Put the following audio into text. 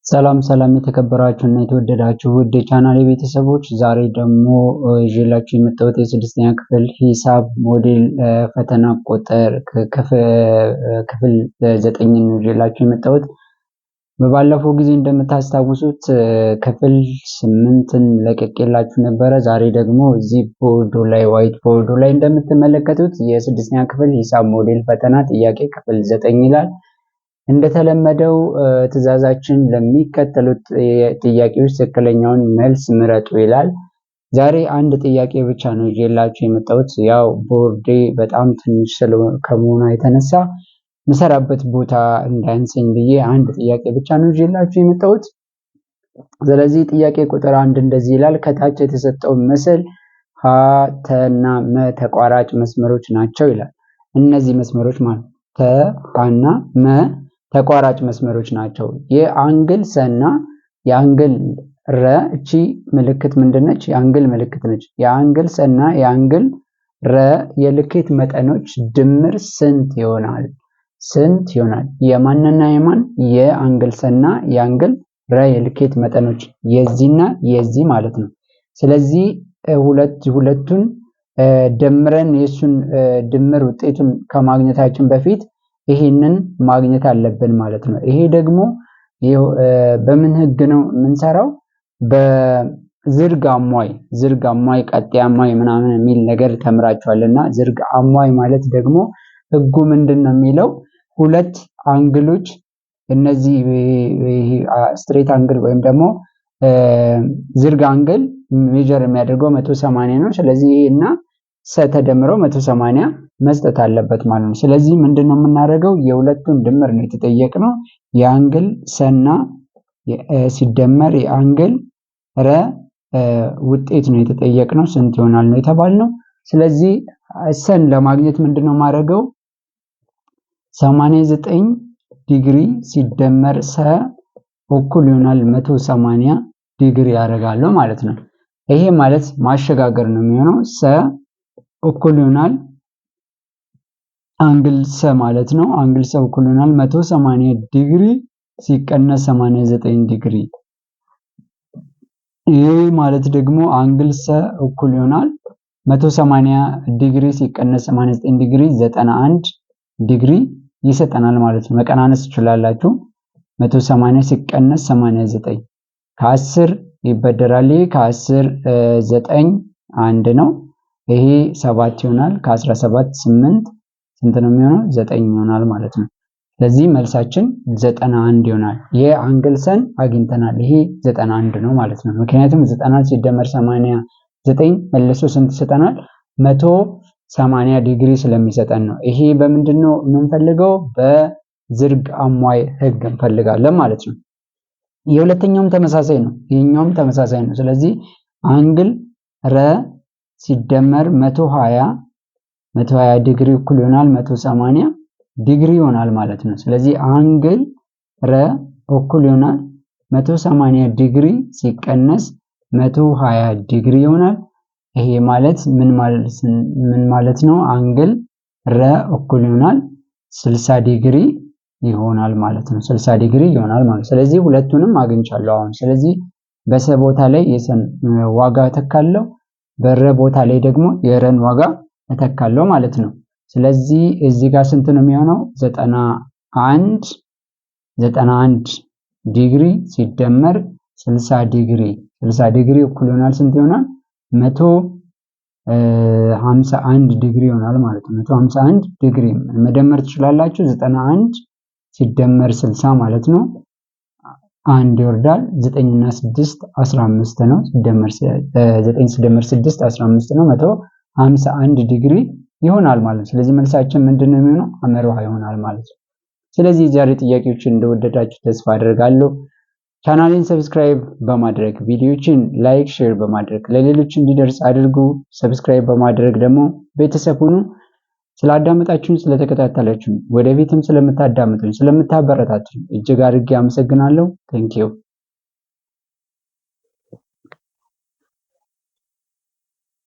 ሰላም ሰላም የተከበራችሁና የተወደዳችሁ ውድ የቻናሌ ቤተሰቦች፣ ዛሬ ደግሞ ይዤላችሁ የመጣሁት የስድስተኛ ክፍል ሂሳብ ሞዴል ፈተና ቁጥር ክፍል 9 ነው ይዤላችሁ የመጣሁት። በባለፈው ጊዜ እንደምታስታውሱት ክፍል 8ን ለቅቄላችሁ ነበረ። ዛሬ ደግሞ እዚህ ቦርዱ ላይ ዋይት ቦርዱ ላይ እንደምትመለከቱት የስድስተኛ ክፍል ሂሳብ ሞዴል ፈተና ጥያቄ ክፍል 9 ይላል። እንደተለመደው ትዕዛዛችን ለሚከተሉት ጥያቄዎች ትክክለኛውን መልስ ምረጡ ይላል። ዛሬ አንድ ጥያቄ ብቻ ነው ይዤላችሁ የመጣሁት። ያው ቦርዴ በጣም ትንሽ ከመሆኑ የተነሳ ምሰራበት ቦታ እንዳያንሰኝ ብዬ አንድ ጥያቄ ብቻ ነው ይዤላችሁ የመጣሁት። ስለዚህ ጥያቄ ቁጥር 1 እንደዚህ ይላል። ከታች የተሰጠው ምስል ሀ፣ ተ እና መ ተቋራጭ መስመሮች ናቸው ይላል። እነዚህ መስመሮች ማለት ተ፣ ሀ እና መ ተቋራጭ መስመሮች ናቸው። የአንግል ሰና የአንግል ረ እቺ ምልክት ምንድነች? የአንግል ምልክት ነች። የአንግል ሰና የአንግል ረ የልኬት መጠኖች ድምር ስንት ይሆናል? ስንት ይሆናል? የማንና የማን? የአንግል ሰና የአንግል ረ የልኬት መጠኖች የዚህና የዚህ ማለት ነው። ስለዚህ ሁለቱን ደምረን የሱን ድምር ውጤቱን ከማግኘታችን በፊት ይሄንን ማግኘት አለብን ማለት ነው። ይሄ ደግሞ በምን ህግ ነው የምንሰራው? በዝርግ አሟይ ቀጤ አሟይ ምናምን የሚል ነገር ተምራችኋልና ዝርግ አሟይ ማለት ደግሞ ህጉ ምንድነው የሚለው? ሁለት አንግሎች እነዚህ ስትሬት አንግል ወይም ደግሞ ዝርግ አንግል ሜጀር የሚያደርገው 180 ነው። ስለዚህ ይሄና ሰ ተደምረው 180 መስጠት አለበት ማለት ነው። ስለዚህ ምንድነው የምናደርገው? የሁለቱን ድምር ነው የተጠየቅነው። የአንግል ሰና ሲደመር የአንግል ረ ውጤት ነው የተጠየቅነው። ስንት ይሆናል ነው የተባልነው። ስለዚህ ሰን ለማግኘት ምንድነው ማድረገው? 89 ዲግሪ ሲደመር ሰ እኩል ይሆናል 180 ዲግሪ ያደርጋለሁ ማለት ነው። ይሄ ማለት ማሸጋገር ነው የሚሆነው። ሰ እኩል ይሆናል አንግል ሰ ማለት ነው። አንግል ሰ እኩል ይሆናል 180 ዲግሪ ሲቀነስ 89 ዲግሪ። ይሄ ማለት ደግሞ አንግል ሰ እኩል ይሆናል 180 ዲግሪ ሲቀነስ 89 ዲግሪ 91 ዲግሪ ይሰጠናል ማለት ነው። መቀናነስ ትችላላችሁ። 180 ሲቀነስ 89 ከ10 ይበደራል። ከ10 9 1 ነው። ይሄ 7 ይሆናል። ከ17 8 ስንት ነው የሚሆነው? 9 ይሆናል ማለት ነው። ስለዚህ መልሳችን 91 ይሆናል። የአንግል ሰን አግኝተናል። ይሄ 91 ነው ማለት ነው። ምክንያቱም 91 ሲደመር 89 መልሶ ስንት ይሰጠናል? 180 ዲግሪ ስለሚሰጠን ነው። ይሄ በምንድነው የምንፈልገው? በዝርግ አሟይ ህግ እንፈልጋለን ማለት ነው። የሁለተኛውም ተመሳሳይ ነው። ይሄኛውም ተመሳሳይ ነው። ስለዚህ አንግል ረ ሲደመር 120 ዲግሪ እኩል ይሆናል 180 ዲግሪ ይሆናል ማለት ነው። ስለዚህ አንግል ረ እኩል ይሆናል 180 ዲግሪ ሲቀነስ 120 ዲግሪ ይሆናል። ይሄ ማለት ምን ማለት ነው? አንግል ረ እኩል ይሆናል 60 ዲግሪ ይሆናል ማለት ነው። 60 ዲግሪ ይሆናል ማለት። ስለዚህ ሁለቱንም አግኝቻለሁ አሁን። ስለዚህ በሰ ቦታ ላይ የሰን ዋጋ እተካለሁ፣ በረ ቦታ ላይ ደግሞ የረን ዋጋ እተካለሁ ማለት ነው። ስለዚህ እዚህ ጋር ስንት ነው የሚሆነው? 91 ዲግሪ ሲደመር 60 ዲግሪ 60 ዲግሪ እኩል ይሆናል ስንት ይሆናል? 151 ዲግሪ ይሆናል ማለት ነው። 151 ዲግሪ መደመር ትችላላችሁ። 91 ሲደመር 60 ማለት ነው። 1 ይወርዳል። 9 እና 6 15 ነው። 9 ሲደመር 6 15 ነው። 151 ዲግሪ ይሆናል ማለት ነው። ስለዚህ መልሳችን ምንድነው የሚሆነው? አመርሃ ይሆናል ማለት ነው። ስለዚህ ዛሬ ጥያቄዎችን እንደወደዳችሁ ተስፋ አደርጋለሁ። ቻናሌን ሰብስክራይብ በማድረግ ቪዲዮዎችን ላይክ፣ ሼር በማድረግ ለሌሎች እንዲደርስ አድርጉ። ሰብስክራይብ በማድረግ ደግሞ ቤተሰብ ሁኑ። ስላዳመጣችሁኝ፣ ስለተከታተላችሁኝ፣ ወደፊትም ስለምታዳምጡኝ፣ ስለምታበረታቱኝ እጅግ አድርጌ አመሰግናለሁ። ቴንኪው